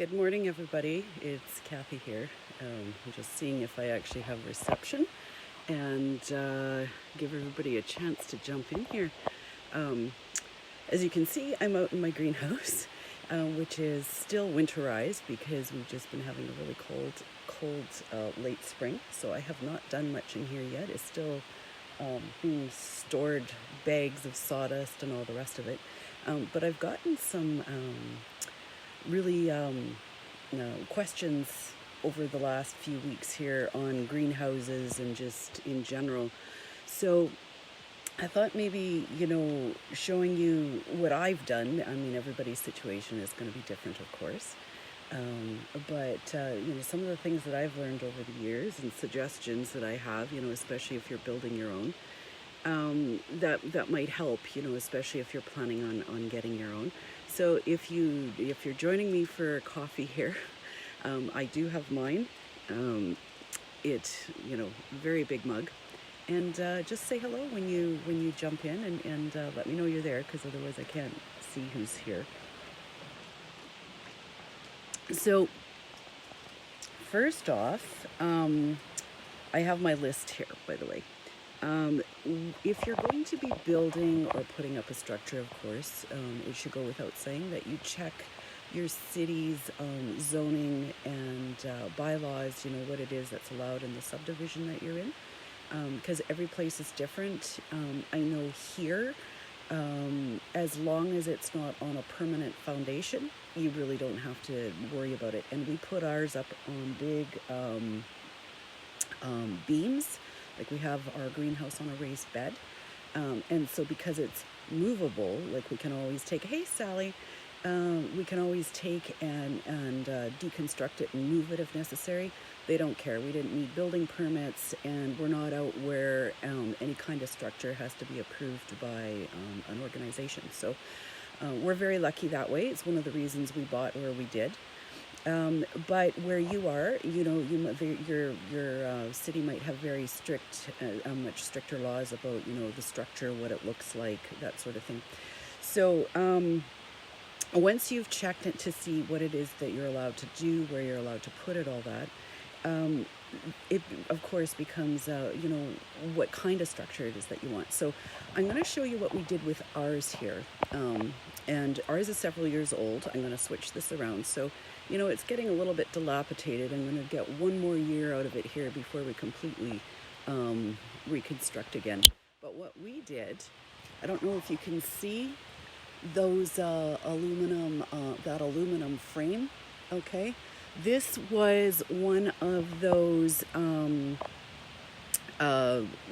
Good morning, everybody. It's Kathy here. I'm just seeing if I actually have reception and give everybody a chance to jump in here. As you can see, I'm out in my greenhouse, which is still winterized because we've just been having a really cold late spring. So I have not done much in here yet. It's still being stored, bags of sawdust and all the rest of it. But I've gotten some really questions over the last few weeks here on greenhouses and just in general. So I thought maybe, showing you what I've done. I mean, everybody's situation is going to be different, of course. But some of the things that I've learned over the years and suggestions that I have, especially if you're building your own, that might help, especially if you're planning on getting your own. So if you're joining me for coffee here, I do have mine. Very big mug, and just say hello when you jump in, and let me know you're there, because otherwise I can't see who's here. So first off, I have my list here, by the way. If you're going to be building or putting up a structure, of course, it should go without saying that you check your city's zoning and bylaws, what it is that's allowed in the subdivision that you're in, because every place is different. I know here, as long as it's not on a permanent foundation, you really don't have to worry about it. And we put ours up on big beams. Like, we have our greenhouse on a raised bed. And so because it's movable, like, we can always take, hey, Sally, we can always take and deconstruct it and move it if necessary. They don't care. We didn't need building permits, and we're not out where any kind of structure has to be approved by an organization. So we're very lucky that way. It's one of the reasons we bought where we did. But where you are, your city might have very strict, much stricter laws about, the structure, what it looks like, that sort of thing. So once you've checked it to see what it is that you're allowed to do, where you're allowed to put it, all that, it of course becomes, what kind of structure it is that you want. So I'm going to show you what we did with ours here. And ours is several years old. I'm going to switch this around. So, it's getting a little bit dilapidated. I'm going to get one more year out of it here before we completely reconstruct again. But what we did, I don't know if you can see those that aluminum frame, okay? This was one of those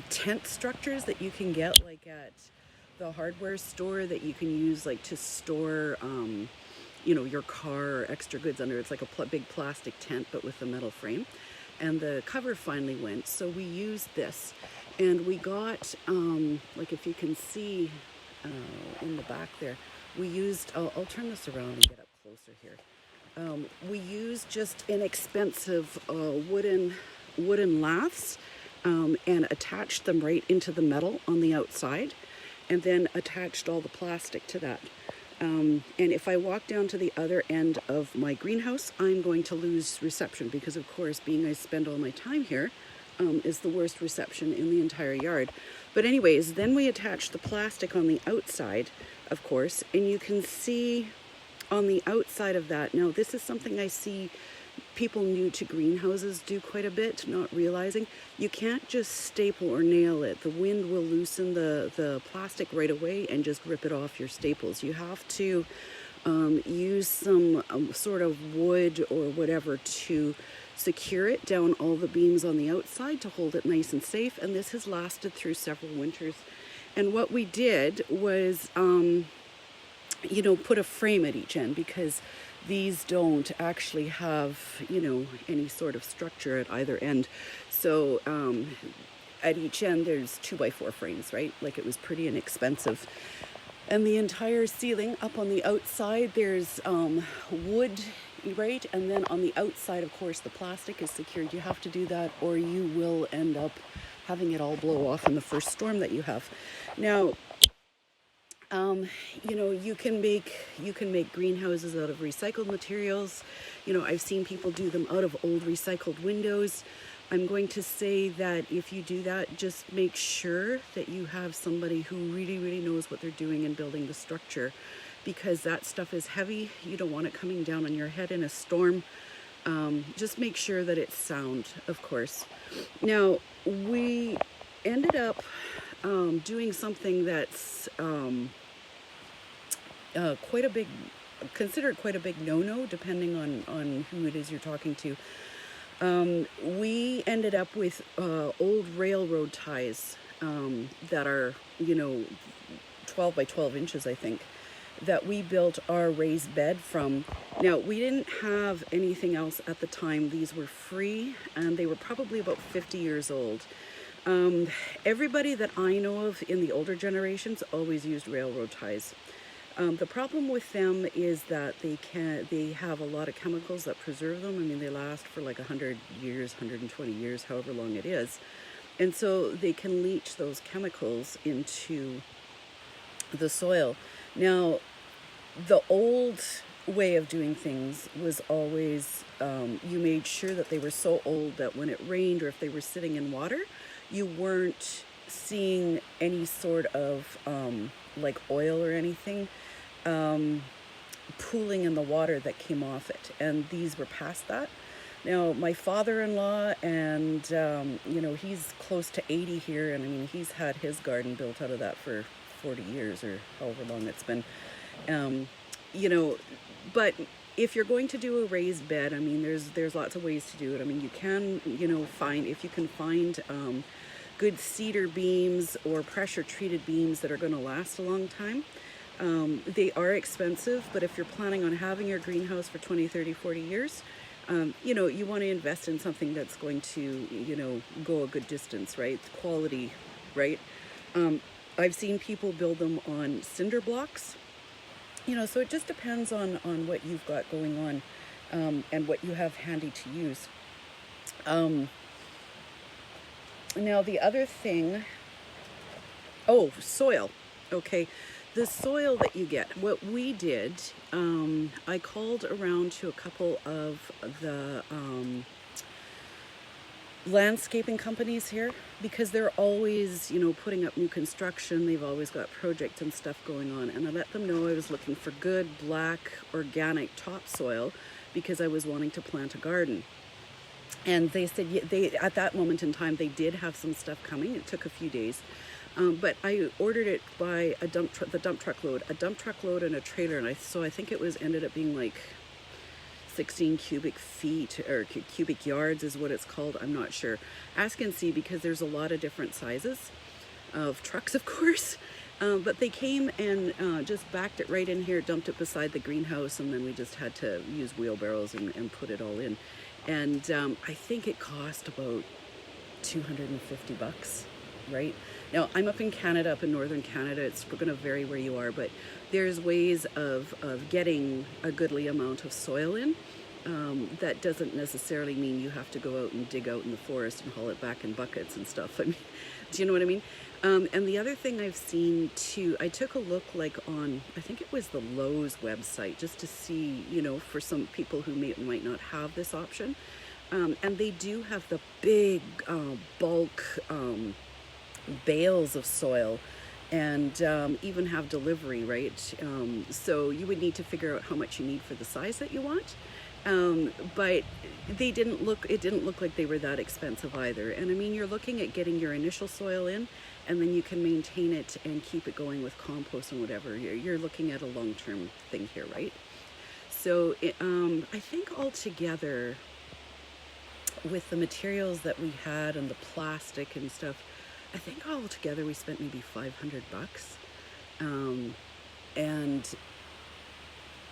tent structures that you can get, like, at the hardware store, that you can use, like, to store your car or extra goods under. It's like a big plastic tent, but with a metal frame. And the cover finally went, so we used this. And we got, like, if you can see in the back there, we used, I'll turn this around and get up closer here. We used just inexpensive wooden laths and attached them right into the metal on the outside, and then attached all the plastic to that. And if I walk down to the other end of my greenhouse, I'm going to lose reception, because, of course, being I spend all my time here, is the worst reception in the entire yard. But anyways, then we attached the plastic on the outside, of course, and you can see on the outside of that. Now, this is something I see people new to greenhouses do quite a bit, not realizing you can't just staple or nail it. The wind will loosen the plastic right away and just rip it off your staples. You have to use some sort of wood or whatever to secure it down all the beams on the outside to hold it nice and safe. And this has lasted through several winters. And what we did was put a frame at each end, because these don't actually have, any sort of structure at either end. So at each end, there's 2x4 frames, right? Like, it was pretty inexpensive. And the entire ceiling up on the outside, there's wood, right? And then on the outside, of course, the plastic is secured. You have to do that, or you will end up having it all blow off in the first storm that you have. Now, You know, you can make greenhouses out of recycled materials. You know, I've seen people do them out of old recycled windows. I'm going to say that if you do that, just make sure that you have somebody who really, really knows what they're doing in building the structure, because that stuff is heavy. You don't want it coming down on your head in a storm. Just make sure that it's sound, of course. Now, we ended up doing something that's quite a big, considered quite a big no-no, depending on who it is you're talking to. We ended up with old railroad ties that are, you know, 12 by 12 inches, I think, that we built our raised bed from. Now, we didn't have anything else at the time. These were free, and they were probably about 50 years old. Everybody that I know of in the older generations always used railroad ties. The problem with them is that they have a lot of chemicals that preserve them. I mean, they last for like 100 years, 120 years, however long it is. And so they can leach those chemicals into the soil. Now, the old way of doing things was always, you made sure that they were so old that when it rained or if they were sitting in water, you weren't seeing any sort of like oil or anything pooling in the water that came off it. And these were past that. Now, my father-in-law, and you know, he's close to 80 here, and I mean, he's had his garden built out of that for 40 years or however long it's been. You know, but if you're going to do a raised bed, I mean, there's lots of ways to do it. I mean, you can, you know, if you can find good cedar beams or pressure treated beams that are going to last a long time. They are expensive, but if you're planning on having your greenhouse for 20, 30, 40 years, you know, you want to invest in something that's going to, you know, go a good distance, right? Quality, right? I've seen people build them on cinder blocks, you know, so it just depends on what you've got going on and what you have handy to use. Now, the other thing, soil. Okay, the soil that you get. What we did, I called around to a couple of the landscaping companies here, because they're always, you know, putting up new construction. They've always got projects and stuff going on, and I let them know I was looking for good black organic topsoil because I was wanting to plant a garden. And they said, yeah, at that moment in time, they did have some stuff coming. It took a few days. But I ordered it by the dump truck load and a trailer. And so I think it ended up being like 16 cubic feet or cubic yards is what it's called. I'm not sure. Ask and see, because there's a lot of different sizes of trucks, of course. But they came and just backed it right in here, dumped it beside the greenhouse, and then we just had to use wheelbarrows and put it all in. And I think it cost about $250, right? Now, I'm up in Canada, up in northern Canada. It's going to vary where you are, but there's ways of getting a goodly amount of soil in. That doesn't necessarily mean you have to go out and dig out in the forest and haul it back in buckets and stuff. I mean, do you know what I mean? And the other thing I've seen too, I took a look like on, I think it was the Lowe's website, just to see, you know, for some people who might not have this option. And they do have the big bulk bales of soil, and even have delivery, right? So you would need to figure out how much you need for the size that you want. But it didn't look like they were that expensive either. And I mean, you're looking at getting your initial soil in, and then you can maintain it and keep it going with compost and whatever. You're looking at a long-term thing here, right? So I think altogether, with the materials that we had and the plastic and stuff, I think altogether we spent maybe $500. And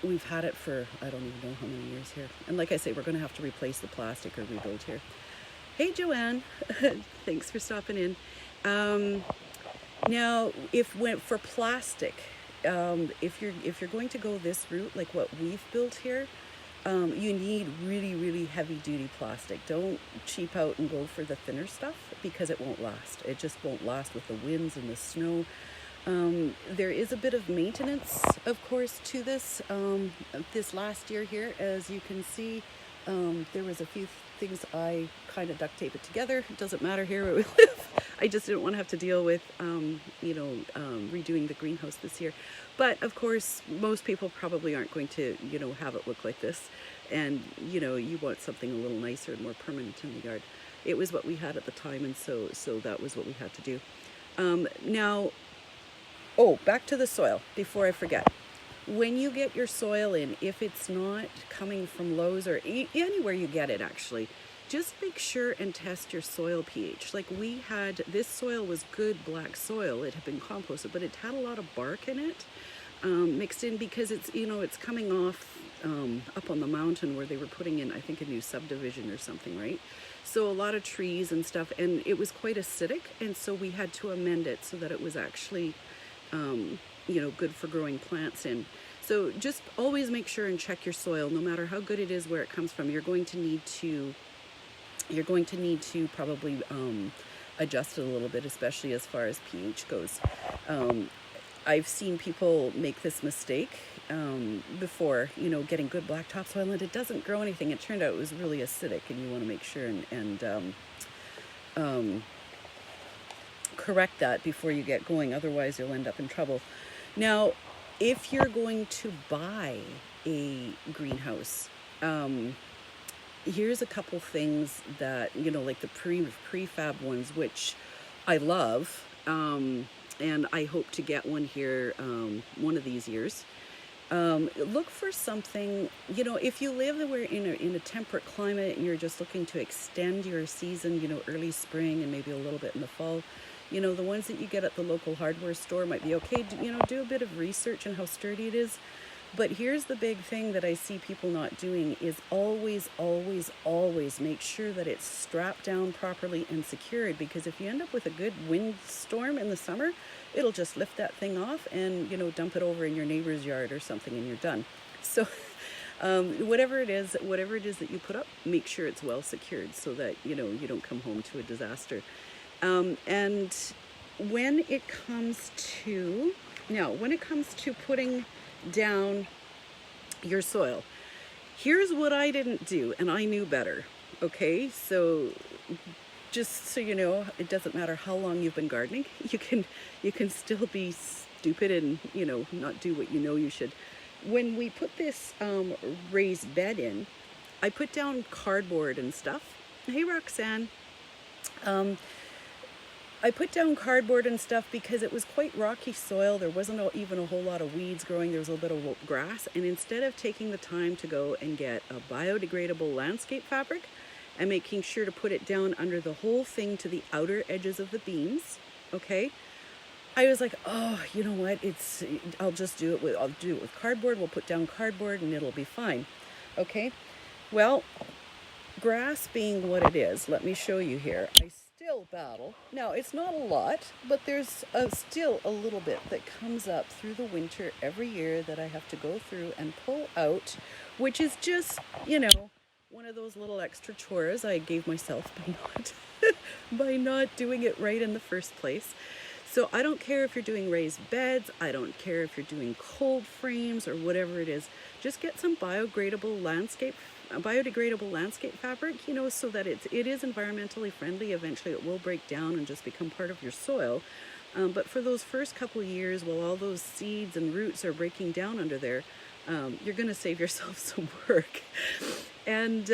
we've had it for, I don't even know how many years here. And like I say, we're going to have to replace the plastic or rebuild here. Hey, Joanne, thanks for stopping in. Now, for plastic, if you're going to go this route, like what we've built here, you need really, really heavy duty plastic. Don't cheap out and go for the thinner stuff, because it won't last. It just won't last with the winds and the snow. There is a bit of maintenance, of course, to this. This last year here, as you can see, there was a few things I kind of duct tape it together. It doesn't matter here where we live. I just didn't want to have to deal with, redoing the greenhouse this year. But of course, most people probably aren't going to, have it look like this. And, you want something a little nicer and more permanent in the yard. It was what we had at the time, and so that was what we had to do. Now, back to the soil before I forget. When you get your soil in, if it's not coming from Lowe's or anywhere you get it actually, just make sure and test your soil pH. Like we had, this soil was good black soil. It had been composted, but it had a lot of bark in it mixed in because it's coming off up on the mountain where they were putting in, I think, a new subdivision or something, right? So a lot of trees and stuff, and it was quite acidic, and so we had to amend it so that it was actually good for growing plants in. So just always make sure and check your soil, no matter how good it is where it comes from. You're going to need to probably adjust it a little bit, especially as far as pH goes. I've seen people make this mistake before, getting good black topsoil, and it doesn't grow anything. It turned out it was really acidic, and you want to make sure and correct that before you get going. Otherwise, you'll end up in trouble. Now, if you're going to buy a greenhouse, here's a couple things that, like the prefab ones, which I love, and I hope to get one here one of these years. Look for something, if you live in a temperate climate and you're just looking to extend your season, early spring and maybe a little bit in the fall, the ones that you get at the local hardware store might be okay. Do a bit of research on how sturdy it is. But here's the big thing that I see people not doing is always, always, always make sure that it's strapped down properly and secured, because if you end up with a good windstorm in the summer, it'll just lift that thing off and, dump it over in your neighbor's yard or something, and you're done. So whatever it is that you put up, make sure it's well secured so that, you don't come home to a disaster. And when it comes to putting down your soil, here's what I didn't do, and I knew better. Okay, so just so you know, it doesn't matter how long you've been gardening, you can still be stupid and not do what you should. When we put this raised bed in, I put down cardboard and stuff. Hey Roxanne. I put down cardboard and stuff because it was quite rocky soil. There wasn't even a whole lot of weeds growing. There was a little bit of grass. And instead of taking the time to go and get a biodegradable landscape fabric and making sure to put it down under the whole thing to the outer edges of the beams, okay, I was like, oh, you know what? I'll do it with cardboard. We'll put down cardboard and it'll be fine. Okay. Well, grass being what it is, let me show you here. I still battle. Now, it's not a lot, but there's still a little bit that comes up through the winter every year that I have to go through and pull out, which is just, one of those little extra chores I gave myself by not doing it right in the first place. So I don't care if you're doing raised beds, I don't care if you're doing cold frames or whatever it is, just get some biodegradable landscape fabric, so that it is environmentally friendly. Eventually it will break down and just become part of your soil. But for those first couple of years, while all those seeds and roots are breaking down under there, you're going to save yourself some work. And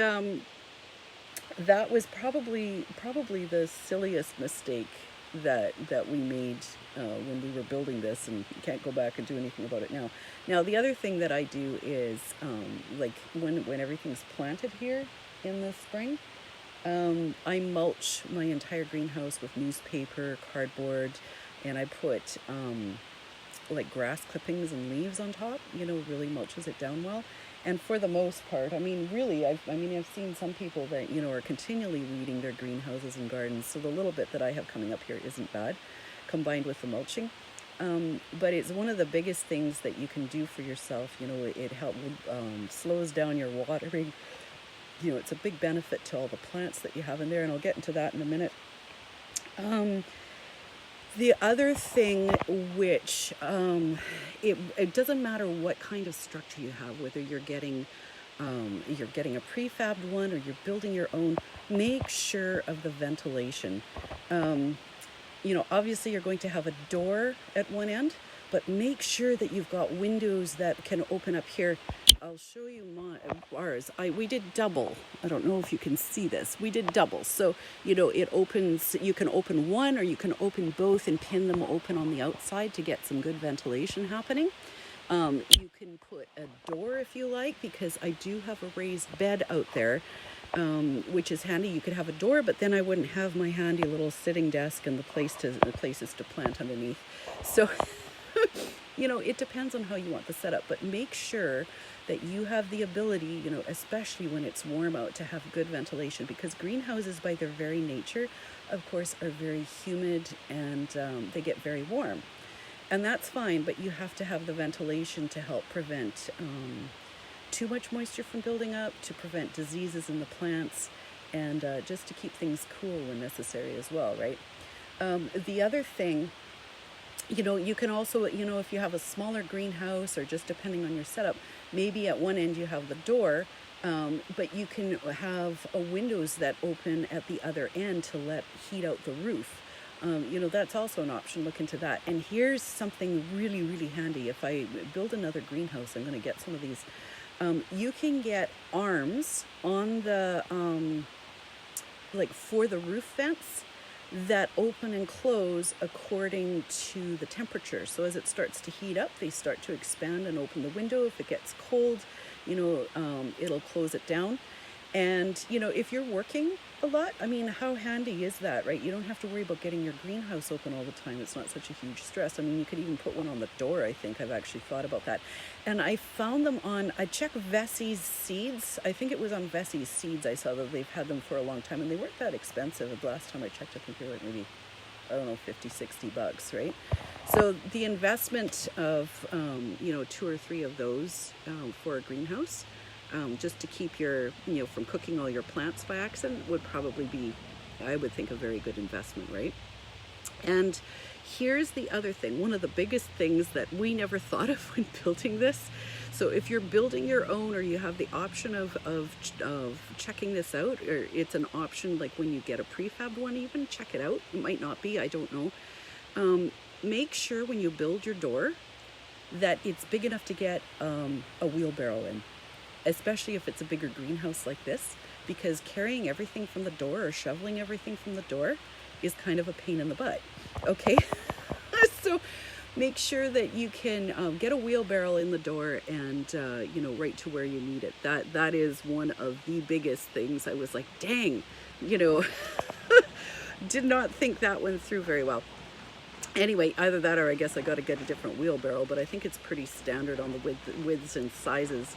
that was probably the silliest mistake that we made when we were building this, and you can't go back and do anything about it now. Now, the other thing that I do is, like when everything's planted here in the spring, I mulch my entire greenhouse with newspaper, cardboard, and I put like grass clippings and leaves on top, really mulches it down well. And for the most part, I've seen some people that, are continually weeding their greenhouses and gardens. So the little bit that I have coming up here isn't bad, combined with the mulching. But it's one of the biggest things that you can do for yourself. It slows down your watering. It's a big benefit to all the plants that you have in there, and I'll get into that in a minute. The other thing, which it doesn't matter what kind of structure you have, whether you're getting a prefabbed one or you're building your own, make sure of the ventilation. Obviously you're going to have a door at one end, but make sure that you've got windows that can open up here. I'll show you ours. We did double. I don't know if you can see this. We did double. So, it opens, you can open one or you can open both and pin them open on the outside to get some good ventilation happening. You can put a door if you like, because I do have a raised bed out there, which is handy. You could have a door, but then I wouldn't have my handy little sitting desk and the places to plant underneath. So, it depends on how you want the setup, but make sure that you have the ability, especially when it's warm out, to have good ventilation, because greenhouses by their very nature, of course, are very humid and they get very warm. And that's fine, but you have to have the ventilation to help prevent too much moisture from building up, to prevent diseases in the plants, and just to keep things cool when necessary as well, right? The other thing, you can also, if you have a smaller greenhouse, or just depending on your setup, maybe at one end you have the door, but you can have windows that open at the other end to let heat out the roof. That's also an option. Look into that. And here's something really, really handy. If I build another greenhouse, I'm going to get some of these. You can get arms on the, for the roof vents, that open and close according to the temperature. So as it starts to heat up, they start to expand and open the window. If it gets cold, it'll close it down. And, if you're working a lot, how handy is that, right? You don't have to worry about getting your greenhouse open all the time. It's not such a huge stress. You could even put one on the door, I think. I've actually thought about that. And I found them I checked Vessie's Seeds. I think it was on Vessie's Seeds I saw that they've had them for a long time, and they weren't that expensive. The last time I checked, I think they were maybe, $50-$60, right? So the investment of, 2 or 3 of those for a greenhouse, just to keep your, from cooking all your plants by accident, would probably be, I would think, a very good investment, right? And here's the other thing, one of the biggest things that we never thought of when building this. So if you're building your own, or you have the option of checking this out, or it's an option like when you get a prefab one, even check it out. It might not be, I don't know. Make sure when you build your door that it's big enough to get a wheelbarrow in, especially if it's a bigger greenhouse like this, because carrying everything from the door or shoveling everything from the door is kind of a pain in the butt, okay? So make sure that you can get a wheelbarrow in the door and, right to where you need it. That is one of the biggest things. I was like, dang, did not think that one through very well. Anyway, either that or I guess I got to get a different wheelbarrow, but I think it's pretty standard on the widths and sizes.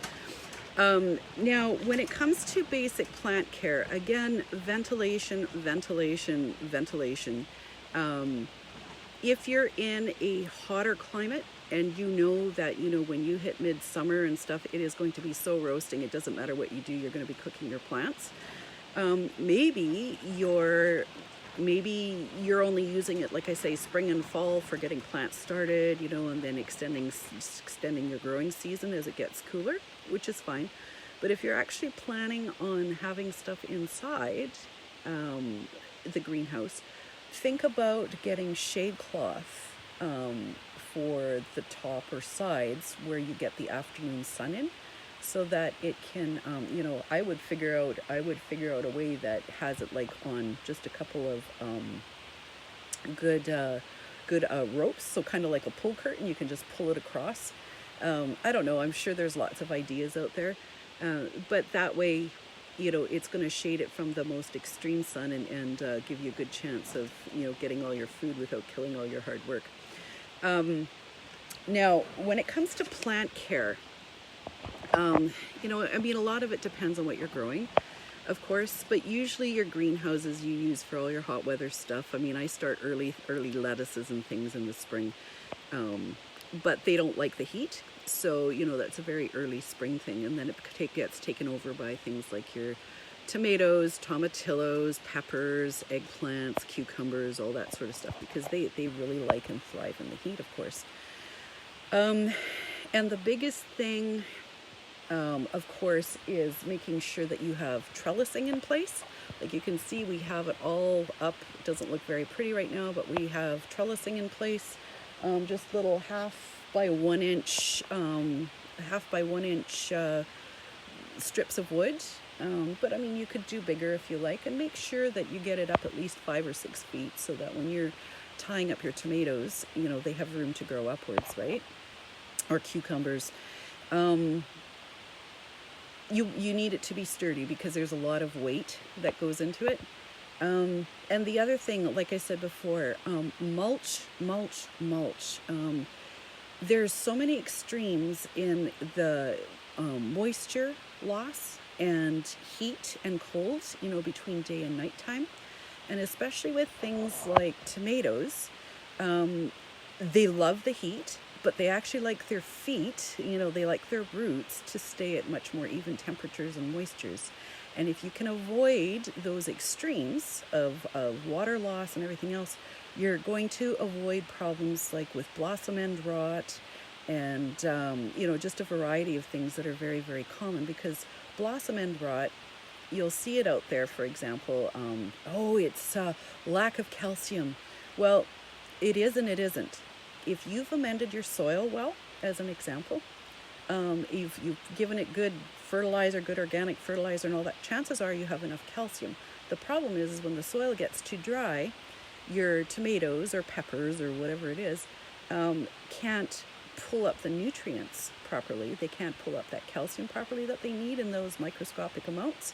Now, when it comes to basic plant care, again, ventilation. If you're in a hotter climate and that, when you hit midsummer and stuff, it is going to be so roasting. It doesn't matter what you do, you're going to be cooking your plants. Maybe you're only using it, like I say, spring and fall for getting plants started, and then extending your growing season as it gets cooler, which is fine. But if you're actually planning on having stuff inside the greenhouse, think about getting shade cloth for the top or sides where you get the afternoon sun in, so that it can, I would figure out a way that has it like on just a couple of good ropes, so kind of like a pull curtain. You can just pull it across. I don't know, I'm sure there's lots of ideas out there, but that way, it's going to shade it from the most extreme sun and give you a good chance of, getting all your food without killing all your hard work. Now, when it comes to plant care, a lot of it depends on what you're growing, of course, but usually your greenhouses you use for all your hot weather stuff. I start early lettuces and things in the spring, but they don't like the heat. So, that's a very early spring thing. And then it gets taken over by things like your tomatoes, tomatillos, peppers, eggplants, cucumbers, all that sort of stuff, because they really like and thrive in the heat, of course. And the biggest thing, of course, is making sure that you have trellising in place. Like you can see, we have it all up. It doesn't look very pretty right now, but we have trellising in place. Just little 1/2 by 1 inch, 1/2 by 1 inch strips of wood. But I mean, you could do bigger if you like, and make sure that you get it up at least 5 or 6 feet, so that when you're tying up your tomatoes, you know, they have room to grow upwards, right? Or cucumbers. You need it to be sturdy, because there's a lot of weight that goes into it. And the other thing, like I said before, mulch. There's so many extremes in the moisture loss and heat and cold, you know, between day and nighttime. And especially with things like tomatoes, they love the heat, but they actually like their feet, you know, they like their roots to stay at much more even temperatures and moistures. And if you can avoid those extremes of water loss and everything else, you're going to avoid problems like with blossom end rot and, you know, just a variety of things that are very, very common. Because blossom end rot, you'll see it out there, for example, it's lack of calcium. Well, it is and it isn't. If you've amended your soil well, as an example, you've given it good fertilizer, good organic fertilizer and all that, chances are you have enough calcium. The problem is when the soil gets too dry, your tomatoes or peppers or whatever it is can't pull up the nutrients properly. They can't pull up that calcium properly that they need in those microscopic amounts.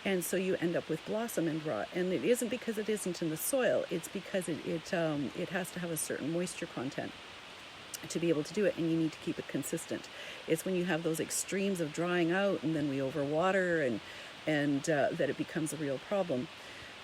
And so you end up with blossom end rot. And it isn't because it isn't in the soil, it's because it has to have a certain moisture content to be able to do it, and you need to keep it consistent. It's when you have those extremes of drying out and then we overwater and that it becomes a real problem.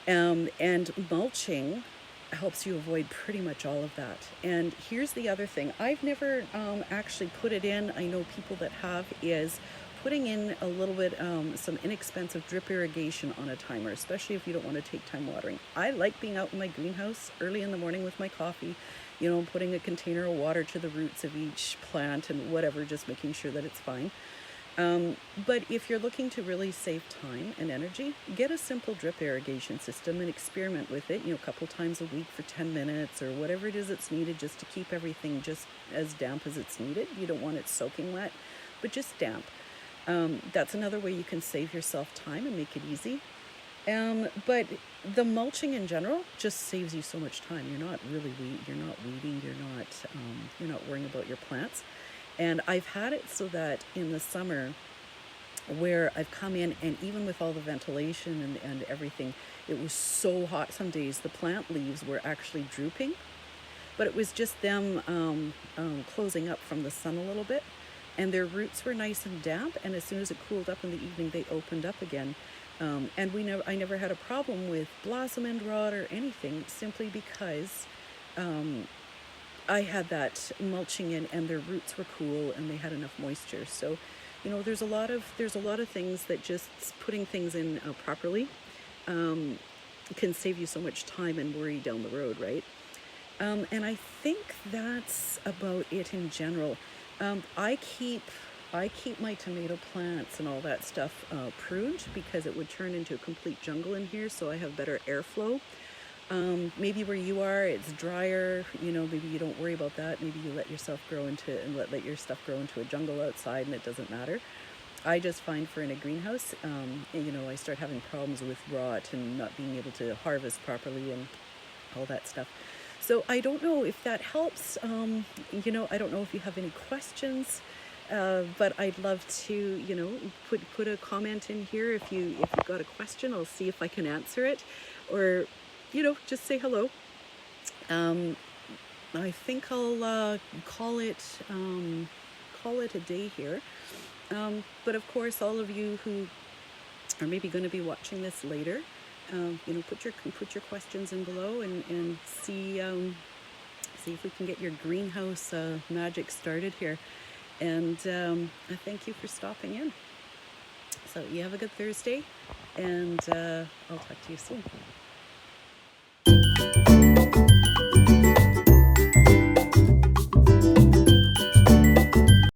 And mulching helps you avoid pretty much all of that. And here's the other thing. I've never actually put it in. I know people that have, is putting in a little bit, some inexpensive drip irrigation on a timer, especially if you don't want to take time watering. I like being out in my greenhouse early in the morning with my coffee, you know, putting a container of water to the roots of each plant and whatever, just making sure that it's fine. But if you're looking to really save time and energy, get a simple drip irrigation system and experiment with it, you know, a couple times a week for 10 minutes or whatever it is that's needed, just to keep everything just as damp as it's needed. You don't want it soaking wet, but just damp. That's another way you can save yourself time and make it easy. But the mulching in general just saves you so much time. You're not weeding, you're not worrying about your plants. And I've had it so that in the summer, where I've come in, and even with all the ventilation and everything, it was so hot some days, the plant leaves were actually drooping, but it was just them closing up from the sun a little bit, and their roots were nice and damp, and as soon as it cooled up in the evening, they opened up again. And I never had a problem with blossom end rot or anything, simply because I had that mulching in, and their roots were cool and they had enough moisture. So, you know, there's a lot of things that just putting things in properly can save you so much time and worry down the road, right? And I think that's about it in general. I keep my tomato plants and all that stuff pruned, because it would turn into a complete jungle in here, so I have better airflow. Maybe where you are, it's drier, you know, maybe you don't worry about that. Maybe you let yourself grow into, and let your stuff grow into a jungle outside, and it doesn't matter. I just find for in a greenhouse, you know, I start having problems with rot and not being able to harvest properly and all that stuff. So I don't know if that helps. You know, I don't know if you have any questions, but I'd love to, you know, put a comment in here if you've got a question. I'll see if I can answer it, or, you know, just say hello. I think I'll call it a day here. But of course, all of you who are maybe going to be watching this later, you know, put your questions in below and see if we can get your greenhouse magic started here. And I thank you for stopping in. So you have a good Thursday, and I'll talk to you soon.